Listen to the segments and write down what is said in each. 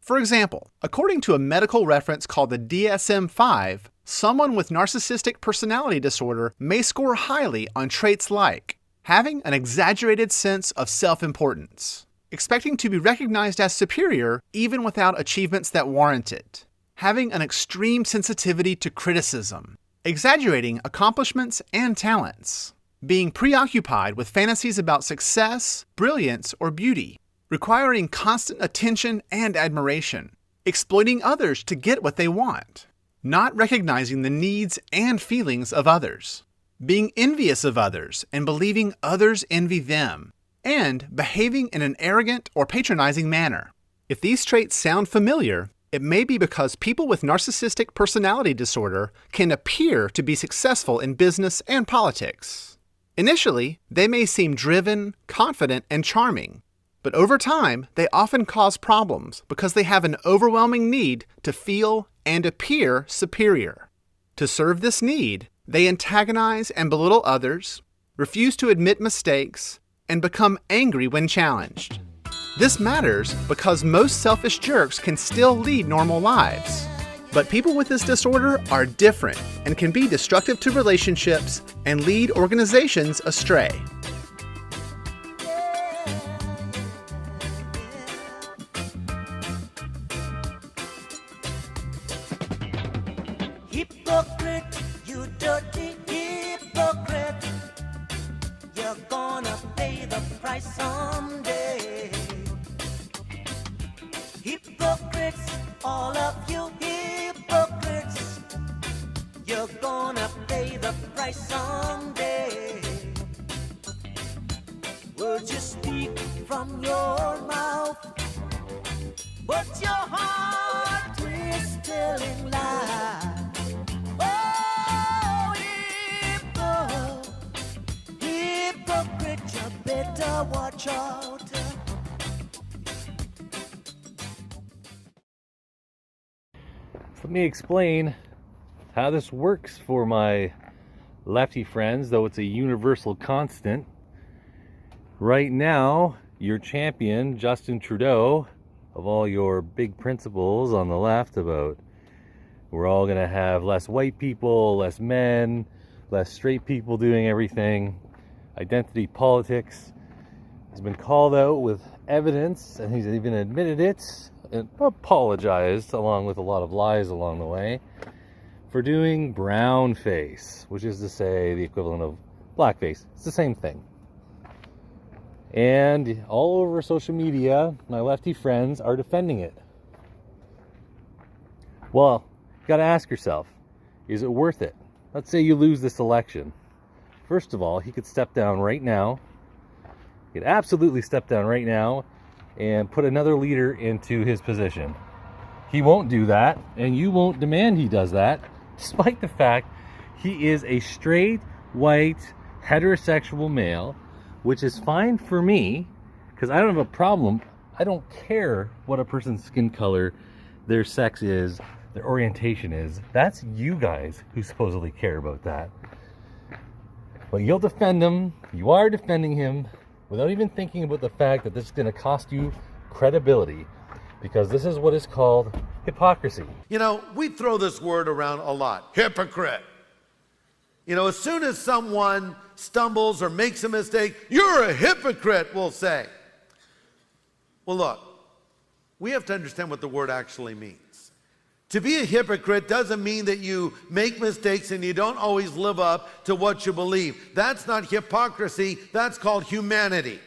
For example, according to a medical reference called the DSM-5, someone with narcissistic personality disorder may score highly on traits like having an exaggerated sense of self-importance, expecting to be recognized as superior even without achievements that warrant it, having an extreme sensitivity to criticism, exaggerating accomplishments and talents, being preoccupied with fantasies about success, brilliance, or beauty, requiring constant attention and admiration, exploiting others to get what they want, not recognizing the needs and feelings of others, being envious of others and believing others envy them, and behaving in an arrogant or patronizing manner. If these traits sound familiar, it may be because people with narcissistic personality disorder can appear to be successful in business and politics. Initially, they may seem driven, confident, and charming, but over time, they often cause problems because they have an overwhelming need to feel and appear superior. To serve this need, they antagonize and belittle others, refuse to admit mistakes, and become angry when challenged. This matters because most selfish jerks can still lead normal lives. But people with this disorder are different and can be destructive to relationships and lead organizations astray. Hypocrite, you dirty hypocrite. You're gonna pay the price someday. Hypocrites, all of you hypocrites. You're gonna pay the price someday. Words you speak from your mouth, but your heart is telling lies. Oh, hypocrite, you better watch out. Let me explain how this works for my lefty friends, though it's a universal constant. Right now, your champion, Justin Trudeau, of all your big principles on the left about we're all going to have less white people, less men, less straight people doing everything, identity politics, has been called out with evidence, and he's even admitted it and apologized, along with a lot of lies along the way, for doing brown face, which is to say the equivalent of blackface. It's the same thing. And all over social media, my lefty friends are defending it. Well, you got to ask yourself, is it worth it? Let's say you lose this election. First of all, he could step down right now. He could absolutely step down right now and put another leader into his position. He won't do that, and you won't demand he does that, despite the fact he is a straight, white, heterosexual male, which is fine for me, because I don't have a problem. I don't care what a person's skin color, their sex is, their orientation is. That's you guys who supposedly care about that. But you'll defend him, you are defending him, without even thinking about the fact that this is going to cost you credibility, because this is what is called hypocrisy. You know, we throw this word around a lot. Hypocrite. You know, as soon as someone stumbles or makes a mistake, you're a hypocrite, we'll say. Well, look, we have to understand what the word actually means. To be a hypocrite doesn't mean that you make mistakes and you don't always live up to what you believe. That's not hypocrisy, that's called humanity.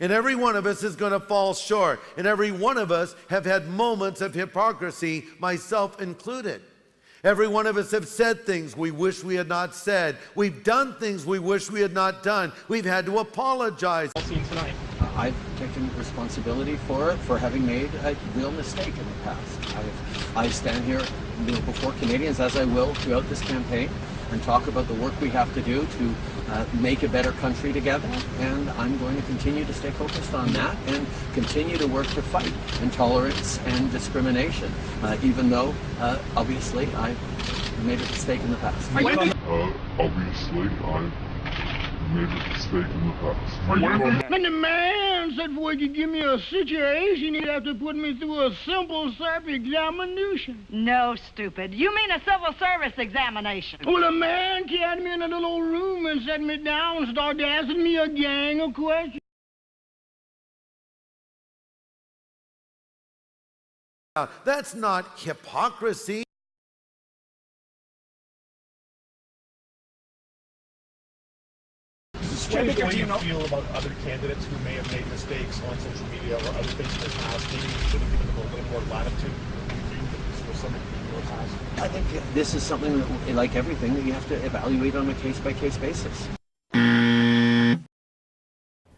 And every one of us is going to fall short. And every one of us have had moments of hypocrisy, myself included. Every one of us have said things we wish we had not said. We've done things we wish we had not done. We've had to apologize. I've taken responsibility for it, for having made a real mistake in the past. I stand here before Canadians, as I will throughout this campaign, and talk about the work we have to do to make a better country together. And I'm going to continue to stay focused on that and continue to work to fight intolerance and discrimination, even though, obviously, I made a mistake in the past. Obviously, I made a mistake in the past. When the man said, boy, you give me a situation, he'd have to put me through a simple self-examination. No, stupid. You mean a civil service examination. Well, the man carried me in a little room and set me down and started asking me a gang of questions. That's not hypocrisy. What do you feel about other candidates who may have made mistakes on social media or other things in the past? Maybe you should have given them a little more latitude. This was something in the past. I think this is something that, like everything, that you have to evaluate on a case-by-case basis.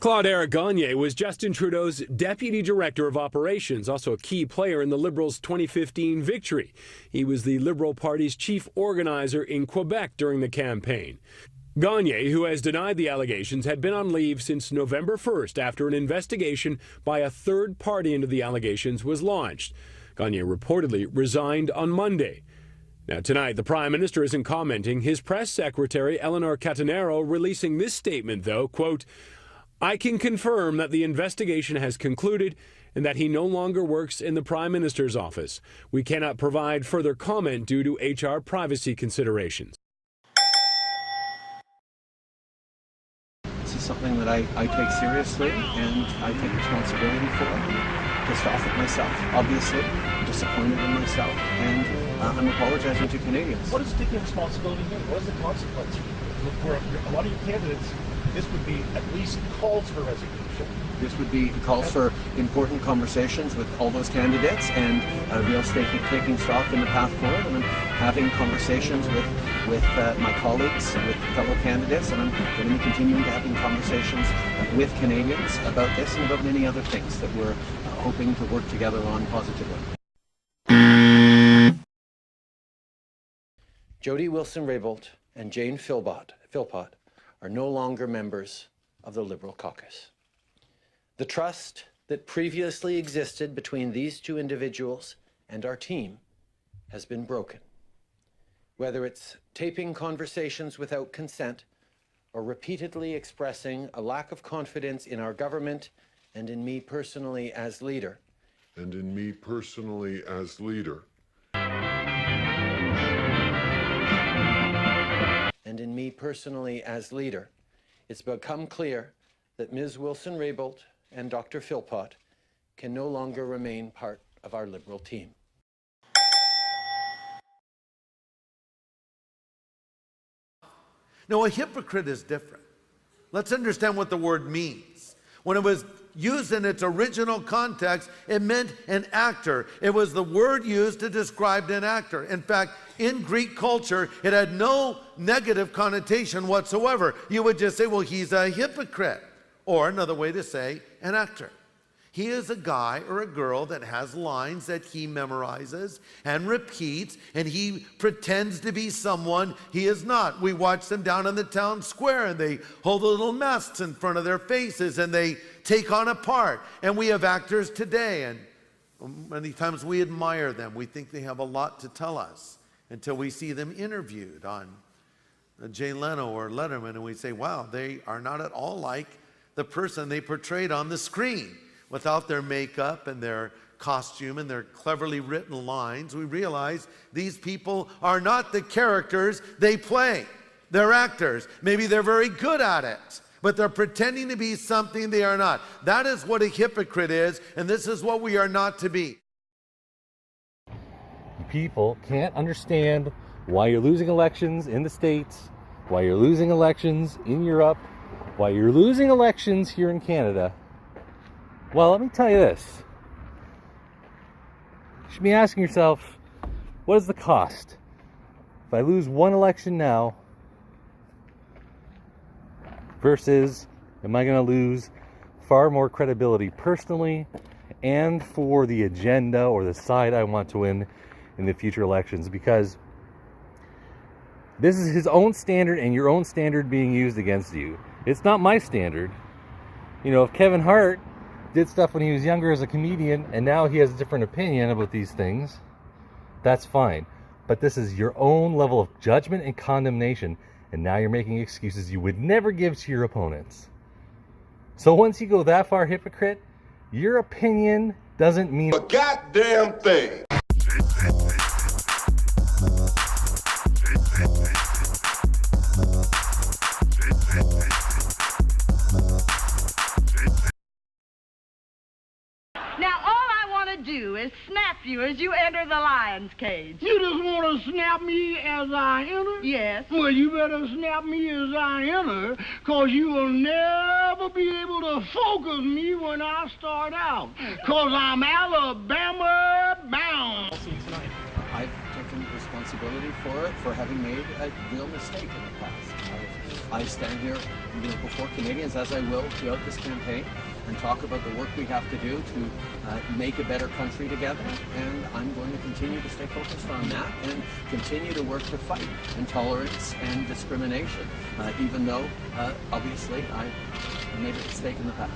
Claude-Éric Gagné was Justin Trudeau's Deputy Director of Operations, also a key player in the Liberals' 2015 victory. He was the Liberal Party's chief organizer in Quebec during the campaign. Gagné, who has denied the allegations, had been on leave since November 1st after an investigation by a third party into the allegations was launched. Gagné reportedly resigned on Monday. Now, tonight, the Prime Minister isn't commenting. His press secretary, Eleanor Catanero, releasing this statement, though, quote, "I can confirm that the investigation has concluded and that he no longer works in the Prime Minister's office. We cannot provide further comment due to HR privacy considerations." This is something that I take seriously and I take responsibility for. I'm pissed off at myself, obviously, disappointed in myself, and I'm apologizing to Canadians. What does taking responsibility mean? What is the consequence? For a lot of your candidates, this would be at least calls for resignation. This would be calls for important conversations with all those candidates and real taking stock in the path forward. And I'm having conversations with my colleagues, with fellow candidates, and I'm going to be continuing to having conversations with Canadians about this and about many other things that we're hoping to work together on positively. Jody Wilson-Raybould and Jane Philpott are no longer members of the Liberal caucus. The trust that previously existed between these two individuals and our team has been broken. Whether it's taping conversations without consent or repeatedly expressing a lack of confidence in our government and in me personally as leader. It's become clear that Ms. Wilson-Raybould and Dr. Philpott can no longer remain part of our Liberal team. Now, a hypocrite is different. Let's understand what the word means. When it was used in its original context, it meant an actor. It was the word used to describe an actor. In fact, in Greek culture, it had no negative connotation whatsoever. You would just say, well, he's a hypocrite. Or another way to say, an actor. He is a guy or a girl that has lines that he memorizes and repeats, and he pretends to be someone he is not. We watch them down in the town square, and they hold the little masks in front of their faces, and they take on a part. And we have actors today, and many times we admire them. We think they have a lot to tell us until we see them interviewed on Jay Leno or Letterman, and we say, wow, they are not at all like the person they portrayed on the screen. Without their makeup and their costume and their cleverly written lines, we realize these people are not the characters they play. They're actors. Maybe they're very good at it, but they're pretending to be something they are not. That is what a hypocrite is, and this is what we are not to be. People can't understand why you're losing elections in the States, why you're losing elections in Europe, why you're losing elections here in Canada. Well, let me tell you this. You should be asking yourself, what is the cost? If I lose one election now versus am I going to lose far more credibility personally and for the agenda or the side I want to win in the future elections? Because this is his own standard and your own standard being used against you. It's not my standard. You know, if Kevin Hart did stuff when he was younger as a comedian and now he has a different opinion about these things, that's fine. But this is your own level of judgment and condemnation, and now you're making excuses you would never give to your opponents. So once you go that far, hypocrite, your opinion doesn't mean a goddamn thing. Now, all I want to do is snap you as you enter the lion's cage. You just want to snap me as I enter? Yes. Well, you better snap me as I enter, because you will never be able to focus me when I start out, because I'm Alabama bound. I'll see you tonight. I've taken responsibility for it, for having made a real mistake in the past. I stand here, before Canadians, as I will throughout this campaign, and talk about the work we have to do to make a better country together. And I'm going to continue to stay focused on that and continue to work to fight intolerance and discrimination, even though, obviously, I made a mistake in the past.